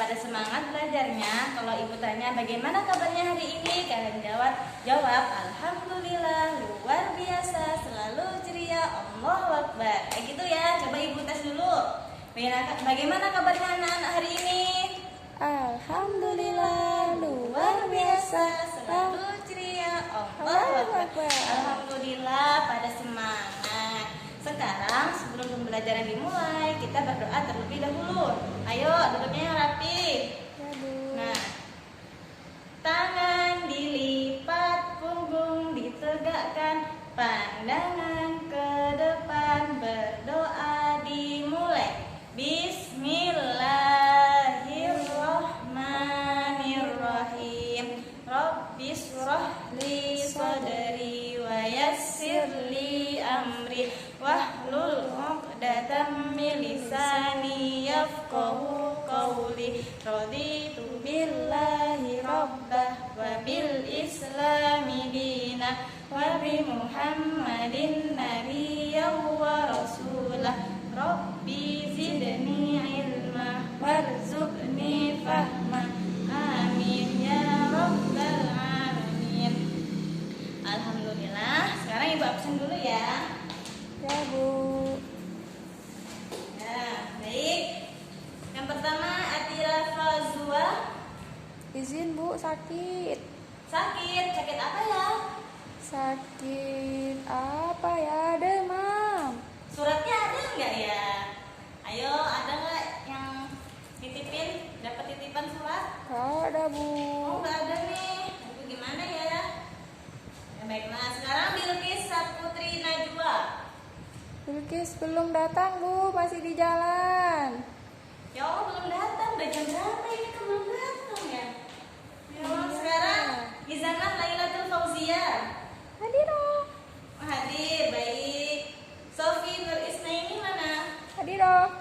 pada semangat belajarnya. Kalau ibu tanya bagaimana kabarnya hari ini, kalian jawab alhamdulillah, luar biasa, selalu ceria, Allahu Akbar. Kayak gitu ya. Coba ibu tes dulu. Bagaimana kabarnya anak-anak hari ini? Alhamdulillah, luar biasa, selalu ceria, Allahu Akbar. Alhamdulillah, pada semangat. Sekarang sebelum pembelajaran dimulai, kita berdoa terlebih dahulu. Ayo, duduknya yang rapi. Ya, Bu. Nah, tangan dilipat, punggung ditegakkan, pandangan ke depan, berdoa dimulai. Bismillahirrahmanirrahim. Rabbis shrahli sadri wa yassirli amri wahlul 'uqdatam min lisani yafqahu qawli. Raditu billahi rabbah wa bil islami dina wa bi Muhammadin nabiyyan wa rasulah. Rabbi zidni ilma warzuqni fahma. Amin ya rabbal alamin. Alhamdulillah. Sekarang ibu absen dulu ya. Ya, Bu. Nah, baik. Yang pertama Atira Fazua. Izin, Bu, sakit. Sakit apa ya? Sakit apa ya? Demam. Suratnya ada nggak ya? Ayo, ada nggak yang titipin? Dapat titipan surat? Gak ada, Bu. Oh, nggak ada nih. Aduh, gimana ya? Ya baiklah, sekarang Bilqis Saputri Najwa. Bilqis belum datang, Bu, masih di jalan. Ya Allah, belum datang. Udah jam berapa ini kan belum datang ya? Ya Allah, sekarang Izanah Lailatul Fauzia. Hadir, oh. Hadir, baik. Sofi Nur Isnaini mana? Hadir, oh.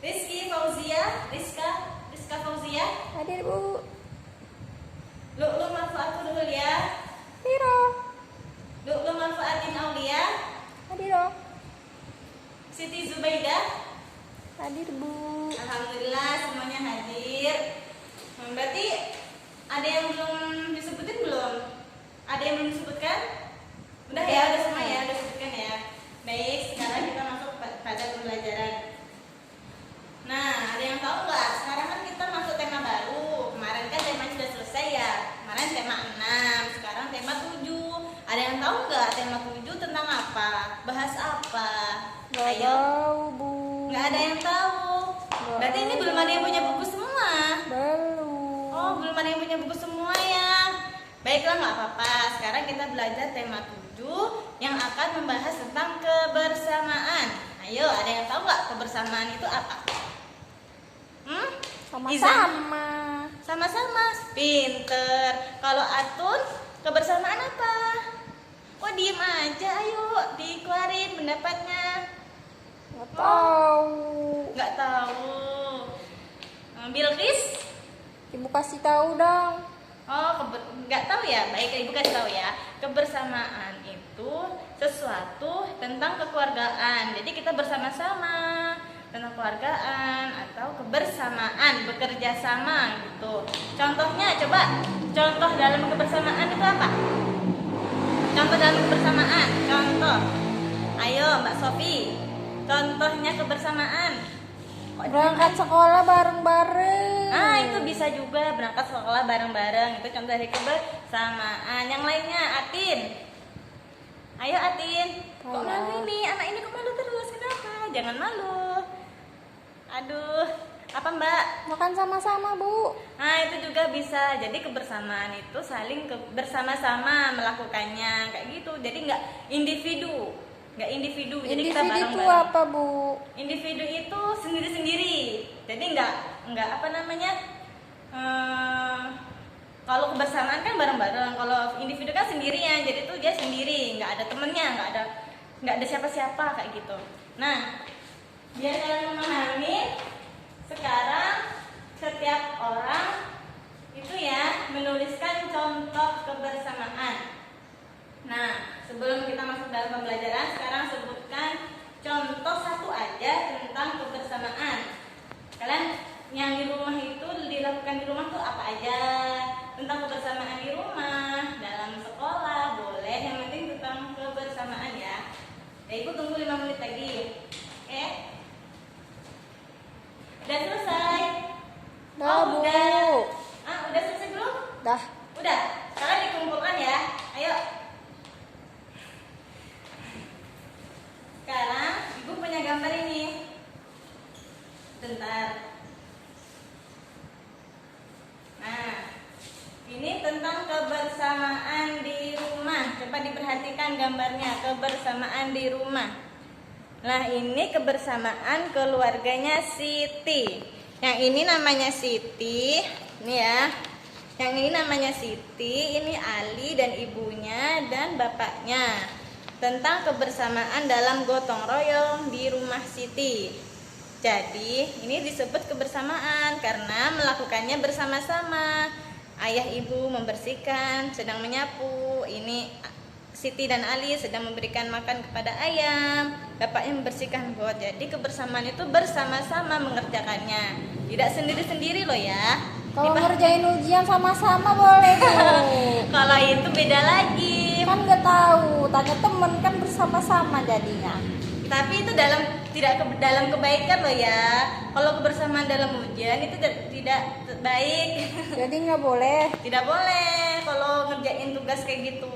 Rizky Fauzia, Rizka Fauzia. Hadir, Bu. Lu manfaatul Hulia. Hadir, oh. Lu manfaatin Aulia. Hadir, oh. Siti Zubaidah. Hadir, Bu. Alhamdulillah semuanya hadir. Berarti ada yang belum disebutin belum? Ada yang belum disebutkan? Udah ya, udah semua ya, udah disebutkan ya. Baik, sekarang kita masuk pada pembelajaran. Nah, ada yang tahu nggak? Sekarang kan kita masuk tema baru. Kemarin kan tema sudah selesai ya. Kemarin tema 6, sekarang tema 7. Ada yang tahu nggak tema 7 tentang apa? Bahas apa? Gak Ayo. tahu, Bu. Nggak ada yang tahu. Berarti ini belum ada yang punya buku semua. Belum. Oh, belum ada yang punya buku semua ya. Baiklah, nggak apa-apa. Sekarang kita belajar tema 7 yang akan membahas tentang kebersamaan. Ayo, ada yang tahu nggak kebersamaan itu apa? Sama-sama. Sama-sama. Pinter. Kalau Atun, kebersamaan apa? Kok diem aja? Ayo, dikeluarin pendapatnya. Gak tahu. Nggak tahu. Bilqis? Ibu kasih tahu dong. Oh, nggak tahu ya. Baik, ibu kasih tahu ya. Kebersamaan itu sesuatu tentang kekeluargaan. Jadi kita bersama-sama tentang kekeluargaan atau kebersamaan, bekerja sama gitu. Contohnya, coba. Contoh dalam kebersamaan itu apa? Contoh dalam kebersamaan. Contoh. Ayo, Mbak Sofi. Contohnya kebersamaan. Berangkat sekolah bareng-bareng. Ah, itu bisa juga berangkat sekolah bareng-bareng. Itu contoh dari kebersamaan. Yang lainnya, Atin. Ayo Atin. Kok malu ini? Anak ini kok malu terus? Kenapa? Jangan malu. Aduh, apa Mbak? Makan sama-sama, Bu. Nah, itu juga bisa. Jadi kebersamaan itu saling bersama-sama melakukannya kayak gitu. Jadi nggak individu. Nggak individu. Jadi kita Individu itu bareng-bareng. apa, Bu? Individu itu sendiri-sendiri. Jadi nggak apa namanya? Kalau kebersamaan kan bareng-bareng. Kalau individu kan sendirian. Jadi itu dia sendiri, nggak ada temennya, nggak ada siapa-siapa kayak gitu. Nah, biar kalian memahami, sekarang setiap orang itu ya menuliskan contoh kebersamaan. Nah, sebelum kita masuk dalam pembelajaran, sekarang sebutkan contoh satu aja tentang kebersamaan. Kalian yang di rumah itu dilakukan di rumah tuh apa aja, tentang kebersamaan di rumah, dalam sekolah boleh, yang penting tentang kebersamaan ya. Ibu tunggu 5 menit lagi. Oke? Udah selesai? Dah, Bu. Udah selesai belum? Dah. Udah. Sekarang dikumpulkan ya. Ayo. Sekarang Ibu punya gambar ini. Bentar. Nah, ini tentang kebersamaan di rumah. Coba diperhatikan gambarnya, kebersamaan di rumah. Nah, ini kebersamaan keluarganya Siti. Yang ini namanya Siti, ini ya. Yang ini namanya Siti, ini Ali dan ibunya dan bapaknya. Tentang kebersamaan dalam gotong royong di rumah Siti. Jadi, ini disebut kebersamaan karena melakukannya bersama-sama. Ayah ibu membersihkan, sedang menyapu. Ini Siti dan Ali sedang memberikan makan kepada ayam. Bapaknya membersihkan got. Jadi kebersamaan itu bersama-sama mengerjakannya, tidak sendiri-sendiri loh ya. Kalau ngerjain ujian sama-sama boleh, Bu. Kalau itu beda lagi. Kan nggak tahu, tanya temen kan bersama-sama jadinya. Tapi itu dalam kebaikan loh ya. Kalau kebersamaan dalam ujian itu tidak baik. Jadi nggak boleh. Tidak boleh kalau ngerjain tugas kayak gitu.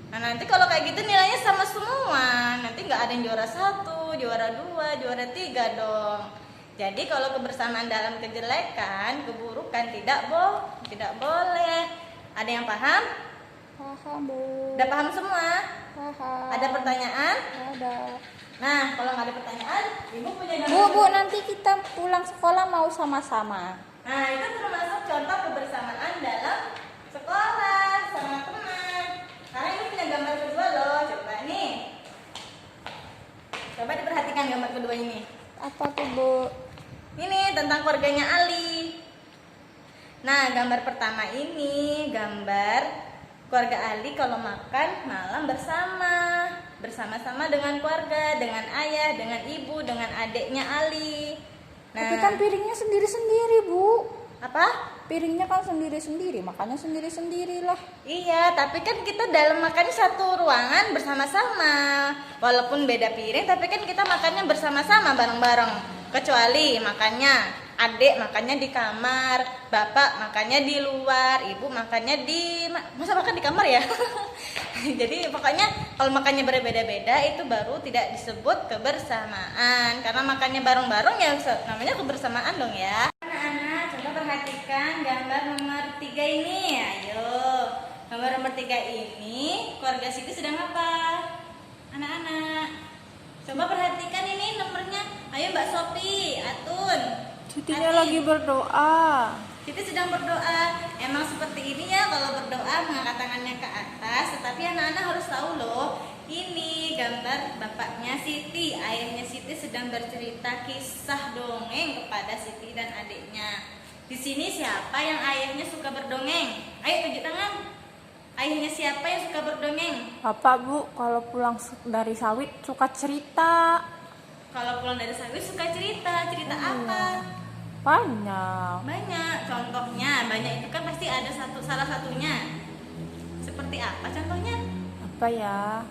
Nah, nanti kalau kayak gitu nilainya sama semua. Nanti nggak ada yang juara 1, juara 2, juara 3 dong. Jadi kalau kebersamaan dalam kejelekan, keburukan tidak boleh. Ada yang paham? Paham, Bu. Udah paham semua? Paham. Ada pertanyaan? Ada. Nah, kalau nggak ada pertanyaan, Ibu punya gambar. Bu, nanti kita pulang sekolah mau sama-sama. Nah, itu termasuk contoh kebersamaan dalam sekolah sama teman. Karena Ibu punya gambar kedua loh. Coba nih. Coba diperhatikan gambar kedua ini. Apa tuh, Bu? Ini tentang keluarganya Ali. Nah, gambar pertama ini gambar keluarga Ali kalau makan malam bersama-sama dengan keluarga, dengan ayah, dengan ibu, dengan adiknya Ali. Nah, Tapi kan piringnya sendiri-sendiri, Bu. apa? Piringnya kan sendiri-sendiri, makanya sendiri-sendirilah. Iya, tapi kan kita dalam makannya satu ruangan bersama-sama. Walaupun beda piring, tapi kan kita makannya bersama-sama bareng-bareng. Kecuali makannya adik makannya di kamar, bapak makannya di luar, ibu makannya masa makan di kamar ya? Jadi pokoknya kalau makannya berbeda-beda itu baru tidak disebut kebersamaan. Karena makannya bareng-bareng ya namanya kebersamaan dong ya. Anak-anak, coba perhatikan gambar nomor 3 ini. Ayo, gambar nomor 3 ini keluarga Siti sedang apa? Anak-anak, coba perhatikan ini nomornya. Ayo Mbak Sopi, Atun. Sitinya Atin. lagi berdoa. Siti sedang berdoa. Emang seperti ini ya kalau berdoa mengangkat tangannya ke atas. Tetapi anak-anak harus tahu loh, ini gambar bapaknya Siti, ayahnya Siti sedang bercerita kisah dongeng kepada Siti dan adiknya. Di sini siapa yang ayahnya suka berdongeng? Ayo tunjuk tangan. Ayahnya siapa yang suka berdongeng? Bapak, Bu, kalau pulang dari sawit suka cerita. Kalau pulang dari sawit suka cerita apa? Banyak. Banyak. Contohnya banyak itu kan pasti ada salah satunya. Seperti apa contohnya? Apa ya?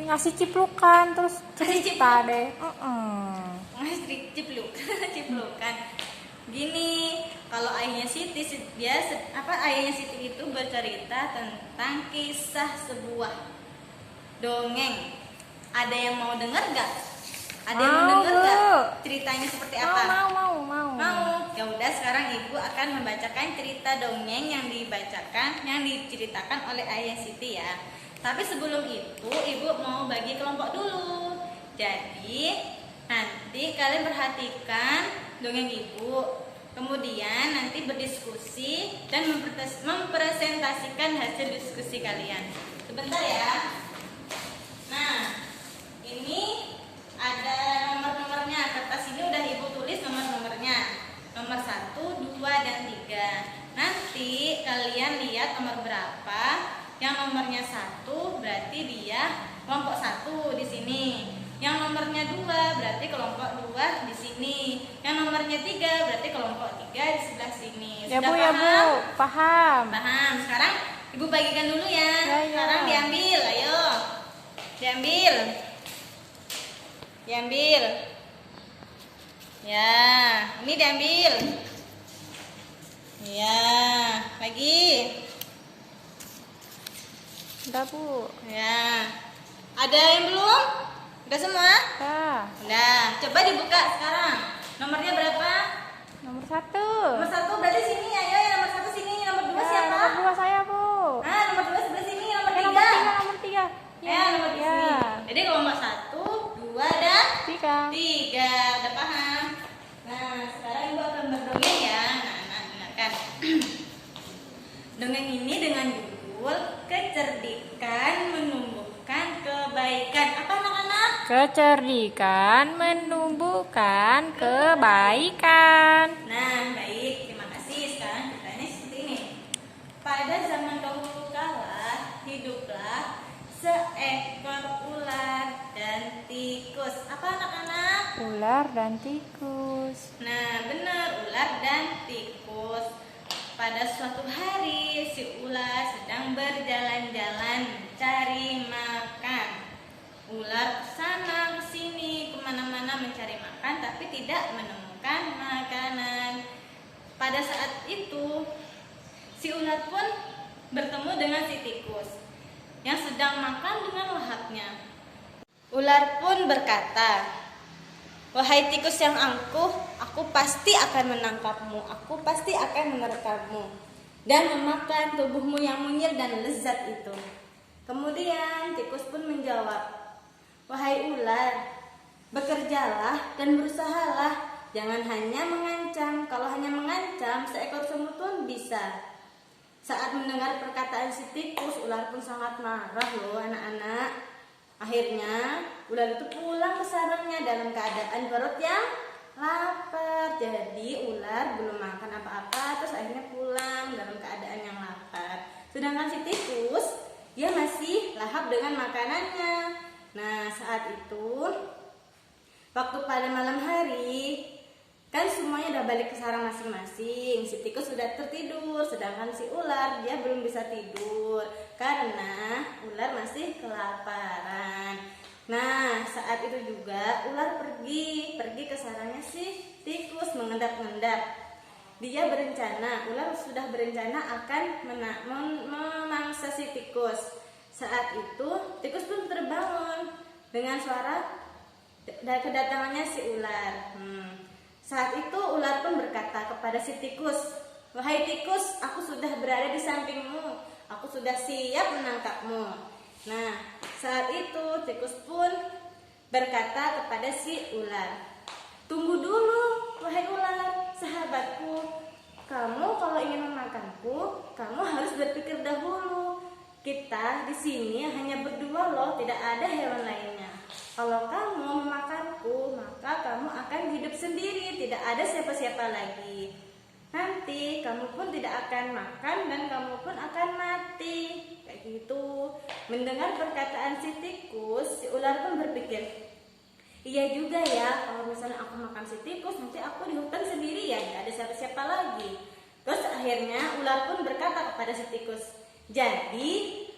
Ngasih ciplukan terus Ngasih cerita deh. Ngasih ciplukan. Gini, kalau ayahnya Siti ayahnya Siti itu bercerita tentang kisah sebuah dongeng. Ada yang mau dengar gak? Ada yang mau dengar gak? Ceritanya seperti apa? Mau. Mau. Ya udah, sekarang Ibu akan membacakan cerita dongeng yang diceritakan oleh ayah Siti ya. Tapi sebelum itu Ibu mau bagi kelompok dulu. Jadi nanti kalian perhatikan dongeng Ibu. Kemudian nanti berdiskusi dan mempresentasikan hasil diskusi kalian. Sebentar ya. Nah, ini ada nomor-nomornya. Kertas ini udah Ibu tulis nomor-nomornya. Nomor 1, 2, dan 3. Nanti kalian lihat nomor berapa. Yang nomornya 1 berarti dia kelompok 1 di sini. Yang nomornya 2 berarti kelompok 2 di sini. Yang nomornya 3 berarti kelompok 3 di sebelah sini. Ya Sudah Bu, ya Bu, paham. Paham. Sekarang Ibu bagikan dulu ya. Ya, ya. Sekarang diambil, ayo. Diambil. Diambil. Ya, ini diambil. Ya, lagi. Udah Bu. Ya. Ada yang belum? Udah semua? Udah. Udah. Coba dibuka sekarang. Nomornya berapa? Nomor 1. Nomor 1 berarti sini. Ayo, yang nomor 1 sini. Yang nomor 2 siapa? Nomor 2 saya Bu. Ah, nomor 2 sebelah sini. Nomor 3. Nomor 3. Ya, nomor di sini. Jadi kelompok 1, 2, dan 3. 3. Udah paham? Nah, sekarang Ibu akan berdongeng ya. Nah, dengarkan. Dongeng ini dengan judul Kecerdikan Menumbuhkan Kebaikan. Apa anak-anak? Kecerdikan menumbuhkan kebaikan. Nah, baik. Terima kasih. Sekarang ceritanya seperti ini. Pada zaman dahulu kala, hiduplah seekor ular dan tikus. Apa anak-anak? Ular dan tikus. Nah, benar, ular dan tikus. Pada suatu hari, si ular sedang berjalan-jalan mencari makan. Ular sana sini kemana-mana mencari makan, tapi tidak menemukan makanan. Pada saat itu, si ular pun bertemu dengan si tikus yang sedang makan dengan lahapnya. Ular pun berkata, "Wahai tikus yang angkuh, aku pasti akan menangkapmu. Aku pasti akan menerkammu dan memakan tubuhmu yang mungil dan lezat itu." Kemudian tikus pun menjawab, "Wahai ular, bekerjalah dan berusahalah. Jangan hanya mengancam. Kalau hanya mengancam, seekor semut pun bisa." Saat mendengar perkataan si tikus, ular pun sangat marah loh anak-anak. Akhirnya ular itu pulang ke sarangnya dalam keadaan perut yang lapar. Jadi ular belum makan apa-apa, terus akhirnya pulang dalam keadaan yang lapar. Sedangkan si tikus, dia masih lahap dengan makanannya. Nah, saat itu waktu pada malam hari, kan semuanya udah balik ke sarang masing-masing. Si tikus sudah tertidur, sedangkan si ular dia belum bisa tidur karena ular masih kelaparan. Nah, saat itu juga ular pergi ke sarangnya si tikus mengendap-endap. Dia berencana, ular sudah berencana akan memangsa si tikus. Saat itu tikus pun terbangun dengan suara kedatangannya si ular. Saat itu ular pun berkata kepada si tikus, "Wahai tikus, aku sudah berada di sampingmu. Aku sudah siap menangkapmu." Nah, saat itu tikus pun berkata kepada si ular, "Tunggu dulu, wahai ular, sahabatku. Kamu kalau ingin memakanku, kamu harus berpikir dahulu. Kita di sini hanya berdua loh, tidak ada hewan lainnya. Kalau kamu memakanku, maka kamu akan hidup sendiri, tidak ada siapa-siapa lagi. Nanti kamu pun tidak akan makan dan kamu pun akan mati." Kayak gitu. Mendengar perkataan si tikus, si ular pun berpikir, "Iya juga ya, kalau misalnya aku makan si tikus, nanti aku di hutan sendiri ya, tidak ada siapa-siapa lagi." Terus akhirnya ular pun berkata kepada si tikus, "Jadi,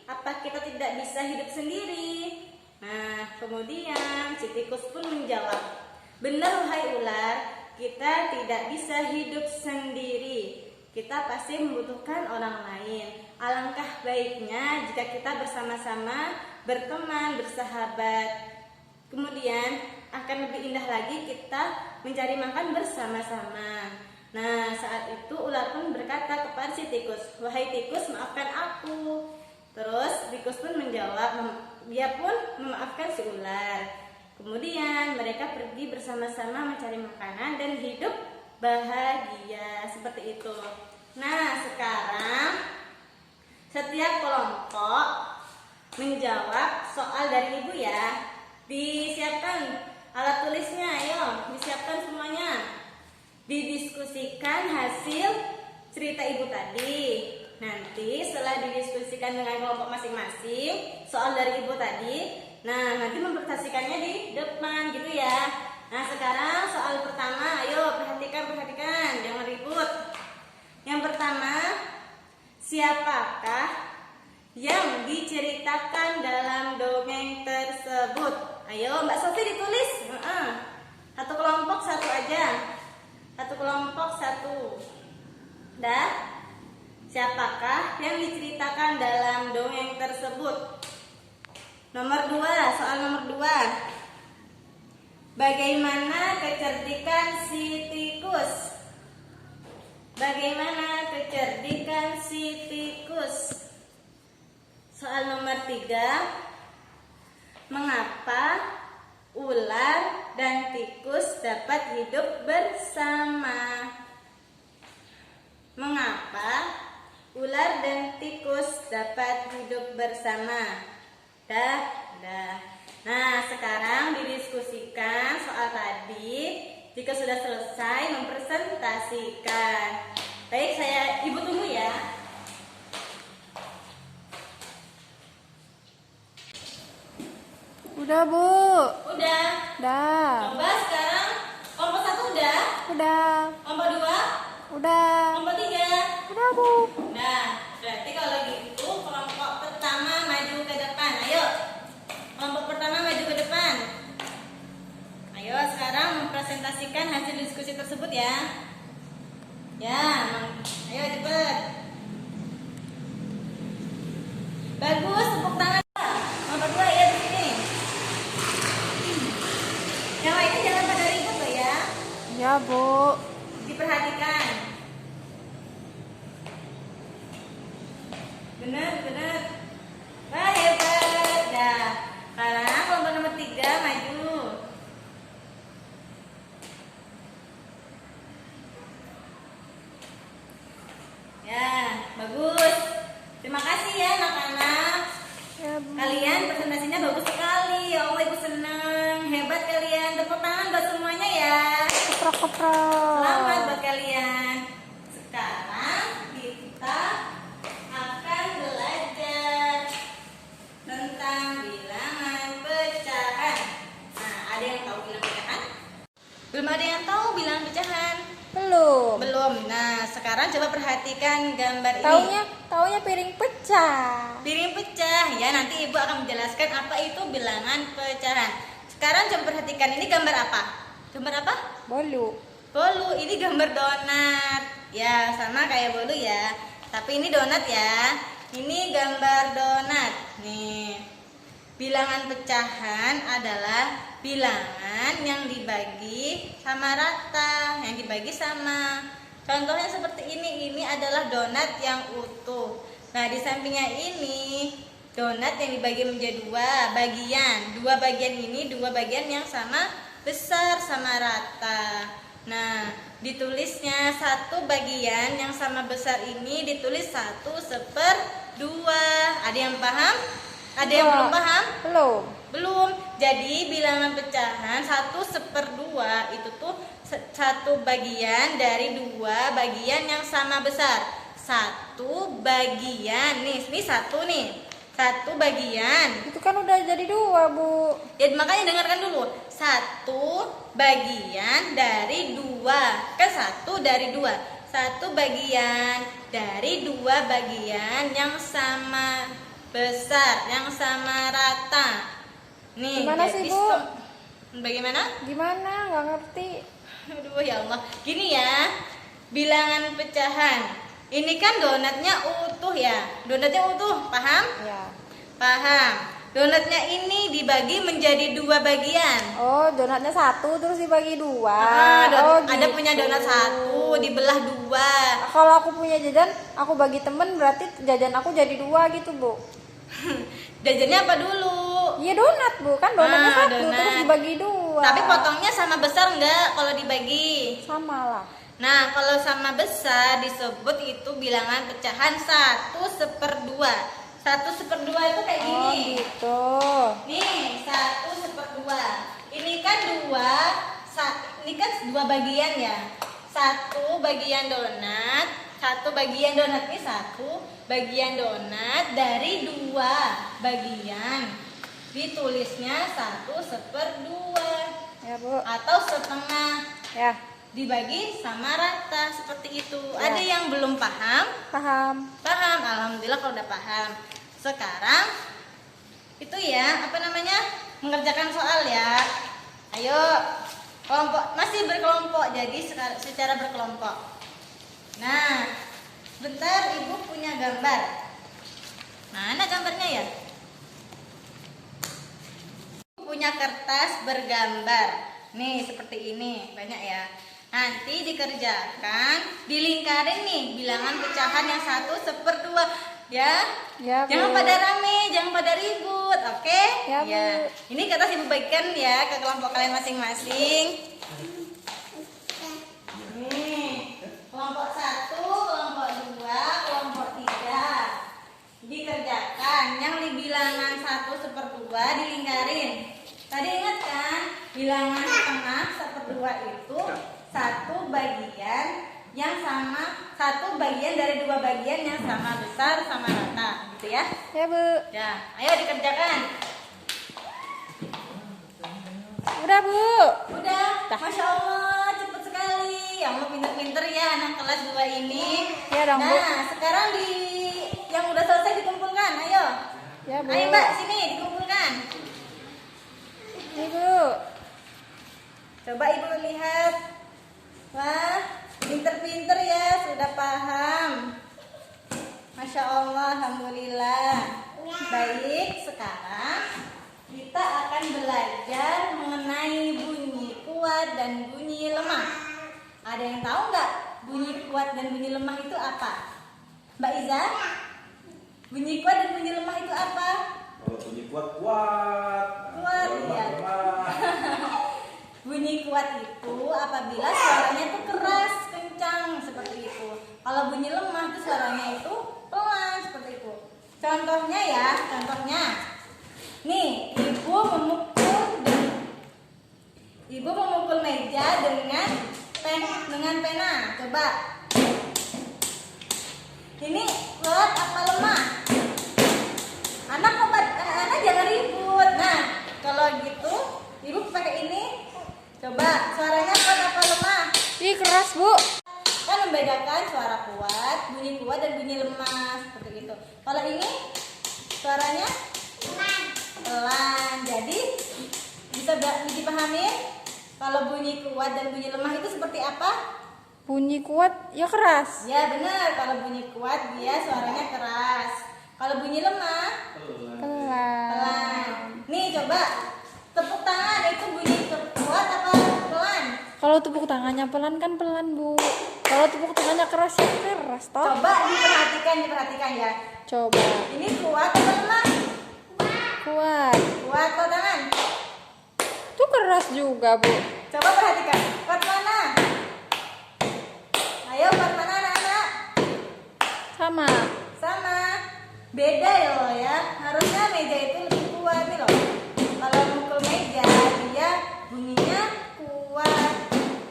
apa kita tidak bisa hidup sendiri?" Nah, kemudian si tikus pun menjawab, "Benar wahai ular, kita tidak bisa hidup sendiri. Kita pasti membutuhkan orang lain. Alangkah baiknya jika kita bersama-sama berteman, bersahabat. Kemudian akan lebih indah lagi kita mencari makan bersama-sama." Nah, saat itu ular pun berkata kepada si tikus, "Wahai tikus, maafkan aku." Terus tikus pun menjawab, dia pun memaafkan si ular. Kemudian mereka pergi bersama-sama mencari makanan dan hidup bahagia seperti itu. Nah, sekarang setiap kelompok menjawab soal dari ibu ya. Disiapkan alat tulisnya, ayo disiapkan semuanya. Didiskusikan hasil cerita ibu tadi. Nanti setelah didiskusikan dengan kelompok masing-masing soal dari ibu tadi, Nah, nanti mempresentasikannya di depan gitu ya. Nah, sekarang soal pertama, ayo perhatikan, jangan ribut. Yang pertama, siapakah yang diceritakan dalam dongeng tersebut? Ayo, Mbak Sofi ditulis. Satu kelompok satu aja. Satu kelompok satu. Dah. Siapakah yang diceritakan dalam dongeng tersebut? Nomor 2, soal nomor 2. Bagaimana kecerdikan si tikus? Bagaimana kecerdikan si tikus? Soal nomor 3. Mengapa ular dan tikus dapat hidup bersama? Mengapa ular dan tikus dapat hidup bersama? Dah. Nah, sekarang didiskusikan soal tadi. Jika sudah selesai, mempresentasikan. Baik, Ibu tunggu ya. Udah, Bu. Udah. Udah. Coba sekarang kelompok 1 udah. Udah. Kelompok 2. Udah. Kelompok 3. Udah, Bu. Nah, berarti kalau gitu kelompok pertama maju ke depan. Ayo. Kelompok pertama maju ke depan. Ayo sekarang mempresentasikan hasil diskusi tersebut ya. Ayo cepet. Bagus, tepuk tangan. Kelompok 2 ya di sini. Yang lainnya jangan pada ribut loh ya. Ya, Bu. Diperhatikan. Benar. Wah, hebat. Dah. Sekarang kelompok nomor 3 maju. Ya, bagus. Terima kasih ya anak-anak. Ya, Bu. Kalian presentasinya bagus sekali. Ya Allah, Ibu seneng. Hebat kalian. Tepuk tangan buat semuanya ya. Keprok-keprok. Selamat buat kalian. Sekarang kita akan belajar tentang bilangan pecahan. Nah, ada yang tahu bilangan pecahan? Belum ada yang tahu bilangan pecahan? Belum. Nah, sekarang coba perhatikan gambar ini. Taunya piring pecah. Piring pecah. Ya, nanti Ibu akan menjelaskan apa itu bilangan pecahan. Sekarang coba perhatikan, ini gambar apa? Gambar apa? Bolu. Ini gambar donat. Ya, sama kayak bolu ya. Tapi ini donat ya. Ini gambar donat. Nih. Bilangan pecahan adalah bilangan yang dibagi sama rata, yang dibagi sama. Contohnya seperti ini adalah donat yang utuh. Nah, di sampingnya ini donat yang dibagi menjadi dua bagian ini dua bagian yang sama besar, sama rata. Nah, ditulisnya satu bagian yang sama besar ini ditulis 1/2. Ada yang paham? Ada yang belum paham? Belum. Jadi bilangan pecahan 1/2 itu tuh satu bagian dari dua bagian yang sama besar. Satu bagian nih, ini satu nih. Satu bagian. Itu kan udah jadi 2, Bu. Ya, makanya dengarkan dulu. Satu bagian dari dua. Kan satu dari dua. Satu bagian dari dua bagian yang sama besar, yang sama rata. Nih, Gimana sih, Bu? Bagaimana? Gimana? Nggak ngerti. Aduh ya Allah. Gini ya, bilangan pecahan. Ini kan donatnya utuh ya. Donatnya utuh, paham? Ya. Paham. Donatnya ini dibagi menjadi dua bagian. Oh, donatnya 1 terus dibagi 2. Ada punya donat 1 dibelah 2. Kalau aku punya jajan, aku bagi temen, berarti jajan aku jadi 2 gitu, Bu. Jajannya apa dulu? Iya, donat, Bu. Kan donatnya 1 donat. terus dibagi 2. Tapi potongnya sama besar enggak kalau dibagi? Sama lah. Nah, kalau sama besar disebut itu bilangan pecahan 1/2. 1/2 itu kayak gini. Oh, gitu. Nih, 1/2. Ini kan ini kan dua bagian ya. Satu bagian donat ini satu bagian donat dari dua bagian. ditulisnya 1/2 Ya, Bu. atau setengah, Ya, dibagi sama rata seperti itu. Ya. Ada yang belum paham? paham. Paham, alhamdulillah kalau udah paham. Sekarang itu ya, mengerjakan soal ya. Ayo, kelompok, masih berkelompok, jadi secara berkelompok. Nah, bentar, Ibu punya gambar. Mana gambarnya ya? Punya kertas bergambar. Nih, seperti ini, banyak ya. Nanti dikerjakan, dilingkarin nih bilangan pecahan yang 1/2 ya. Ya, Bu. Jangan pada rame, jangan pada ribut, oke? Ya, Bu. Ini kertas Ibu bagikan ya ke kelompok kalian masing-masing. Nih, kelompok 1, kelompok 2, kelompok 3. Dikerjakan yang di bilangan 1/2 dilingkarin. Tadi ingat kan, bilangan setengah 1/2 itu satu bagian dari 2 bagian yang sama besar sama rata, gitu ya. Ya, Bu. Ya, ayo dikerjakan. Udah, Bu. Udah, Masya Allah, cepet sekali. Ya Allah, pinter-pinter ya anak kelas 2 ini. Ya dong, Bu. Nah, sekarang yang udah selesai dikumpulkan, ayo. Ya, Bu. Ayo Mbak, sini dikumpulkan. Ini, Bu. Coba Ibu lihat. Wah, pinter-pinter ya, sudah paham. Masya Allah, alhamdulillah. Baik, sekarang kita akan belajar mengenai bunyi kuat dan bunyi lemah. Ada yang tahu nggak bunyi kuat dan bunyi lemah itu apa? Mbak Iza? Bunyi kuat dan bunyi lemah itu apa? Kalau bunyi kuat kuat. Kuat, Kalau lemah, ya. lemah. Bunyi kuat itu apabila suaranya itu keras, kencang seperti itu. Kalau bunyi lemah itu suaranya itu pelan seperti itu. Contohnya ya, nih, Ibu memukul meja dengan pena. Coba. Ini kuat apa lemah? Anak jangan ribut. Nah, kalau gitu Ibu pakai ini. Coba, suaranya kuat apa lemah? Ih, keras, Bu. Kan membedakan suara bunyi kuat dan bunyi lemah seperti itu. Kalau ini suaranya pelan. Jadi bisa dipahami kalau bunyi kuat dan bunyi lemah itu seperti apa? Bunyi kuat ya keras. Ya benar, kalau bunyi kuat dia suaranya keras. Kalau bunyi lemah Pelan. pelan. Nih coba tepuk tangan itu bunyi kuat apa pelan? Kalau tepuk tangannya pelan kan pelan, Bu. Kalau tepuk tangannya keras ya keras, toh. Coba diperhatikan ya. Coba. Ini kuat atau lemah? Kuat. Kuat kok tangan. Itu keras juga, Bu. Coba perhatikan. Kuat mana? Ayo kuat mana anak-anak? Sama. Sama. Beda loh ya. Harusnya meja itu lebih kuat nih loh. Kalau mukul meja dia bunyinya kuat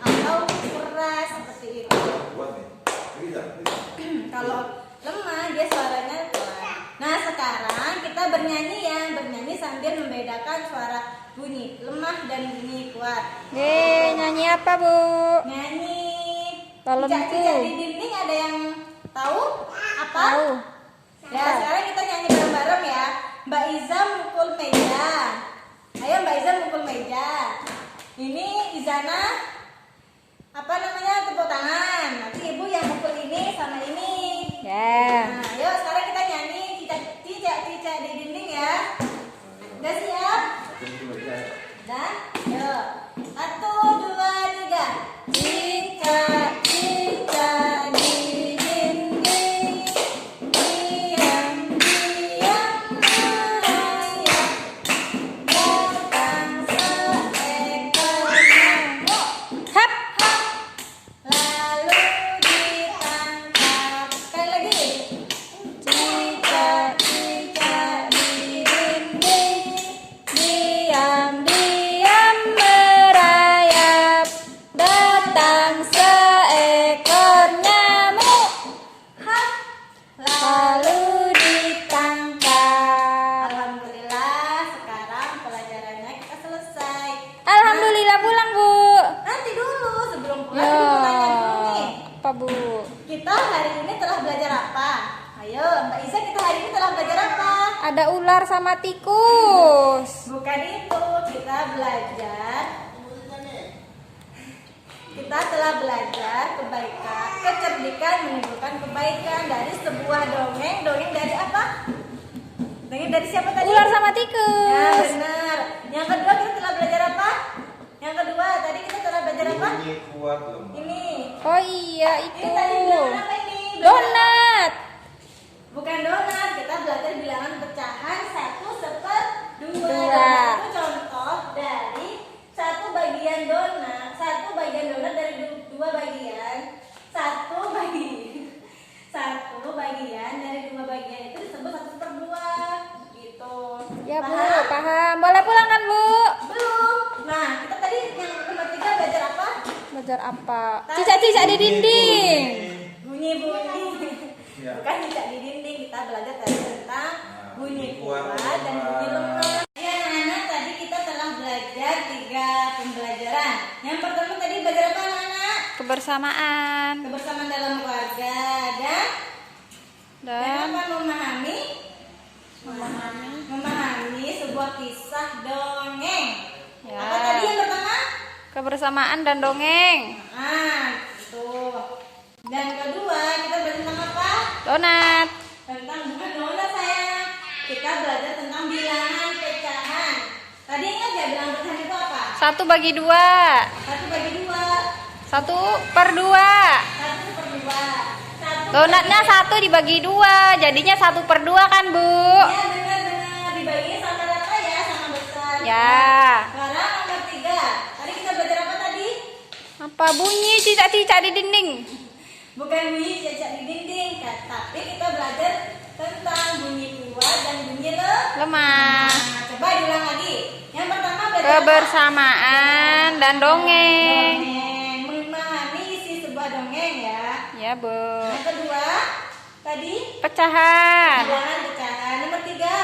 atau keras seperti itu. Kuat nih. Bisa. Kalau lemah dia suaranya pelan. Nah sekarang kita bernyanyi sambil membedakan suara bunyi lemah dan bunyi kuat. Nyanyi apa, Bu? Nyanyi. Kalau Cicak-cicak itu. di dinding ada yang tahu apa? Tahu. Ya sekarang kita nyanyi bareng-bareng ya. Mbak Iza mukul meja. Ayo Mbak Iza mukul meja. Ini Izana tepuk tangan. Nanti Ibu yang mukul ini sama ini. Ya. Nah, yuk sekarang kita nyanyi cicak-cicak di dinding ya. Udah siap? Dan yuk. 1, 2, 3. Cicak-cicak di dinding, diam-diam merayap, datang seekor nyamuk. Hap. Lalu ditangkap. Sekali lagi. Ada ular sama tikus. Bukan itu, kita belajar. Kita telah belajar kebaikan, kecerdikan menimbulkan kebaikan dari sebuah dongeng. Dongeng dari apa? Dongeng dari siapa tadi? Ular sama Ya tikus. benar. Yang kedua kita telah belajar apa? Yang kedua tadi kita telah belajar apa? Bunyi kuat lemah. Ini. Oh iya itu. Ini tadi bilangan apa ini? Donat. Bukan donat, kita belajar bilangan pecahan 1/2. Dua. Itu contoh dari satu bagian donat dari dua bagian. Satu bagian dari dua bagian itu disebut 1/2 gitu. Ya Bu, Paham? paham. Boleh pulang kan Bu? Belum. Nah, kita tadi yang nomor 3 belajar apa? Belajar apa? Cicak-cicak di dinding. Bunyi-bunyi. Ya. Bukan cicak di dinding, kita belajar tadi tentang bunyi kuat kuat dan bunyi lemah. Ya anak-anak, tadi kita telah belajar 3 pembelajaran. Yang pertama tadi belajar apa anak-anak? Kebersamaan. Kebersamaan dalam keluarga dan apa? Memahami sebuah kisah dongeng. Ya. Apa tadi yang pertama? Kebersamaan dan dongeng. Nah, itu. Dan kedua kita belajar tentang apa? Donat. Tentang bukan donat sayang. Kita belajar tentang bilangan pecahan. Tadi ingat ya bilangan pecahan itu apa? 1/2. 1/2. 1/2. 1/2. Donatnya 1 dibagi 2, jadinya 1/2 kan Bu? Ya benar-benar dibaginya sama rata ya, sama besar. Ya. Sekarang nomor 3. Tadi kita belajar apa tadi? Apa bunyi cicak-cicak di dinding? Bukan bunyi cicak di dinding, tapi kita belajar tentang bunyi kuat dan bunyi Lemah. Nah, coba diulang lagi. Yang pertama belajar apa? Kebersamaan dan dongeng. Dongeng, memahami isi sebuah dongeng ya. Ya Bu. Yang kedua, tadi Pecahan. bilangan pecahan. Nomor 3,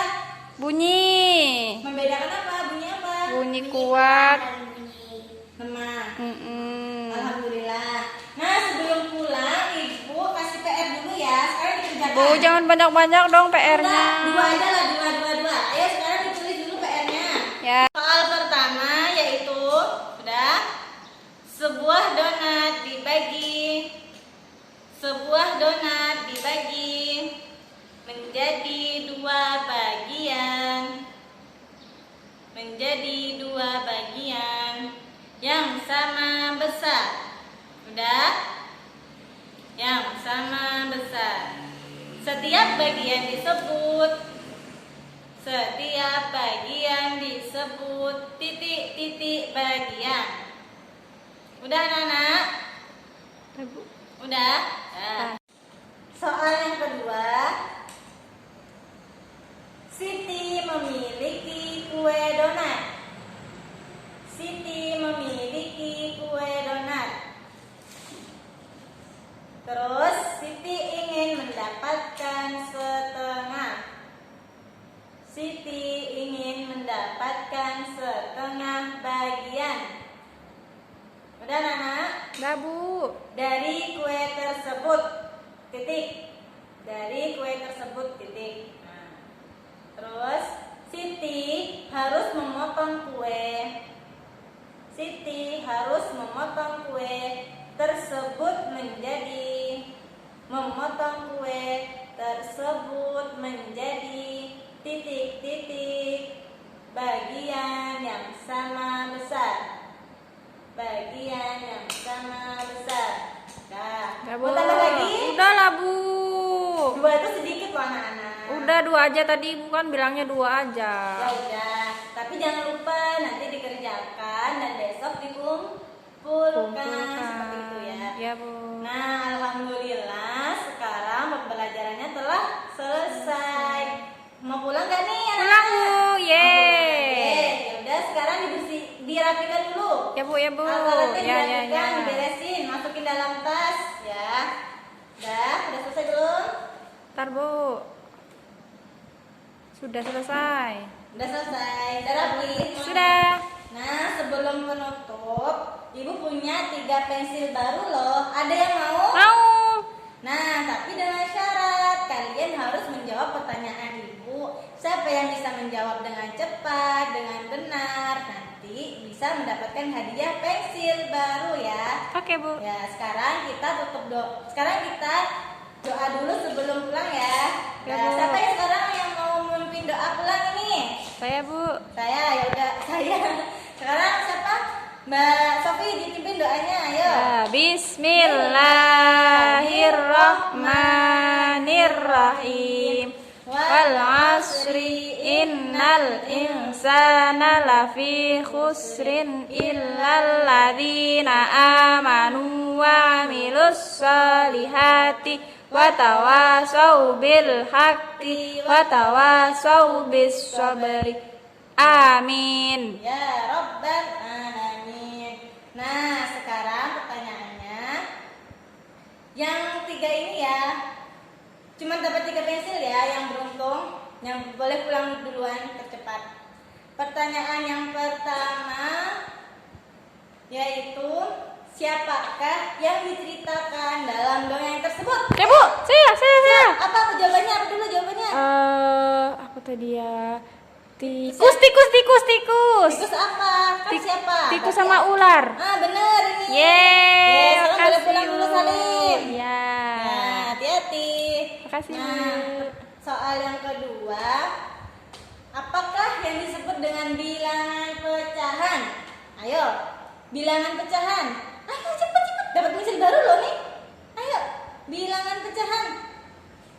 Bunyi. membedakan apa? Bunyi apa? Bunyi kuat. Lemah. Mm-mm. Alhamdulillah. Nah, sebelum pulang, Ibu kasih PR dulu ya. Sekarang dikerjakan. Bu, jangan banyak-banyak dong PR-nya. Dua aja lah, dua. Ayo sekarang ditulis dulu PR-nya. Ya. Soal pertama yaitu udah sebuah donat dibagi menjadi 2 bagian yang sama besar. Udah? Yang sama besar. Setiap bagian disebut titik-titik bagian. Udah anak-anak? Udah? Nah. Soal yang kedua. Siti memiliki kue donat. Terus Siti ingin mendapatkan setengah bagian. Udah anak? Udah Bu. Dari kue tersebut titik. Nah, terus Siti harus memotong kue tersebut menjadi titik-titik bagian yang sama besar. Nah, Udah Bu. mau tambah lagi? Udah lah Bu. 2 itu sedikit loh anak-anak. Udah 2 aja tadi bukan bilangnya 2 aja. Ya udah, tapi jangan lupa nanti dikerjakan dan besok dikumpulkan seperti itu ya. Ya Bu. Nah, alhamdulillah sekarang pembelajarannya telah selesai. Mau pulang gak nih anak-anak? Pulang Bu. Oke, ya udah sekarang dirapikan dulu. Ya Bu, ya Bu. Alat-alatnya Ya. dirapikan, diberesin, masukin dalam tas ya. Udah selesai belum? Ntar Bu. Sudah selesai. Udah selesai, udah rapi. Sudah. Nah, sebelum menutup, Ibu punya 3 pensil baru loh. Ada yang mau? Mau. Nah, tapi dengan syarat kalian harus menjawab pertanyaan Ibu Siapa yang bisa menjawab dengan cepat, dengan benar, nanti bisa mendapatkan hadiah pensil baru ya. Oke, Bu. Ya, sekarang kita doa dulu sebelum pulang ya. Ya, Nah, Bu. siapa yang sekarang yang mau memimpin doa pulang ini? Saya, Bu. Saya, ya udah saya. Sekarang siapa? Mbak Sofi dipimpin doanya, ayo. Ya, Bismillahirrahmanirrahim. Wal asri innal insana lafi khusrin illal ladzina amanu wa amilus solihati wa tawasau bil haqqi wa tawasau bis sabri. Amin. Ya Rabbal Alamin. Nah, sekarang pertanyaannya, yang 3 ini ya, cuma dapat 3 pensil ya, yang beruntung, yang boleh pulang duluan tercepat. Pertanyaan yang pertama yaitu, siapakah yang diceritakan dalam dongeng tersebut? Ya, Bu. Saya. Apa jawabannya? Apa dulu jawabannya? Apa tadi ya? Tikus. Tikus apa? Kan siapa? Tikus Berarti sama ular. bener ini. Yeay, Sekarang boleh makasih, pulang dulu Bu. Salim. Ya. Nah, hati-hati. Makasih, Bu. Nah, soal yang kedua, apakah yang disebut dengan bilangan pecahan? Ayo, bilangan pecahan. Ayo cepet, dapat pensil baru loh nih. Ayo, bilangan pecahan.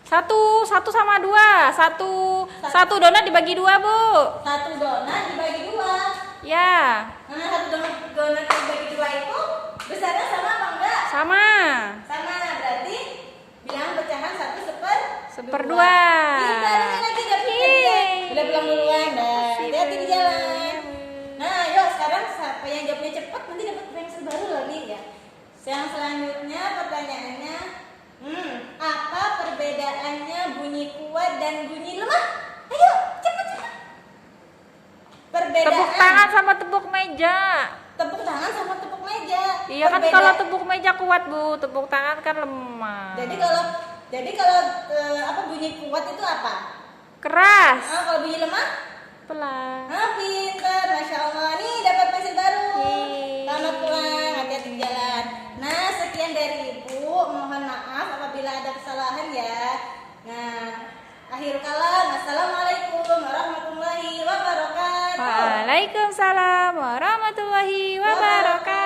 Satu sama 2. Satu donat dibagi 2, Bu. Satu donat dibagi 2. Ya, Nah, satu donat dibagi 2 itu besarnya sama apa enggak? sama. Sama, berarti bilangan pecahan 1/2. 1/2. Pintar ini lagi dapat hadiah. Udah pulang duluan dah. Hati-hati di jalan. Nah, yuk sekarang siapa yang jawabnya cepat nanti dapat pensil baru loh nih ya. Yang selanjutnya pertanyaannya, apa perbedaannya bunyi kuat dan bunyi lemah? Ayo, cepat. Perbedaan Tepuk tangan sama tepuk meja. tepuk tangan sama tepuk meja. Iya kan, kalau tepuk meja kuat, Bu. Tepuk tangan kan lemah. Jadi kalau apa bunyi kuat itu apa? Keras. Kalau bunyi lemah? Pelan. Pintar, Masya Allah. Nih dapat pensil baru. Yeay. Selamat pulang, hati-hati di jalan. Nah, sekian dari Ibu. Mohon maaf apabila ada kesalahan ya. Nah, akhir kalam. Assalamualaikum warahmatullahi wabarakatuh. Waalaikumsalam warahmatullahi wabarakatuh.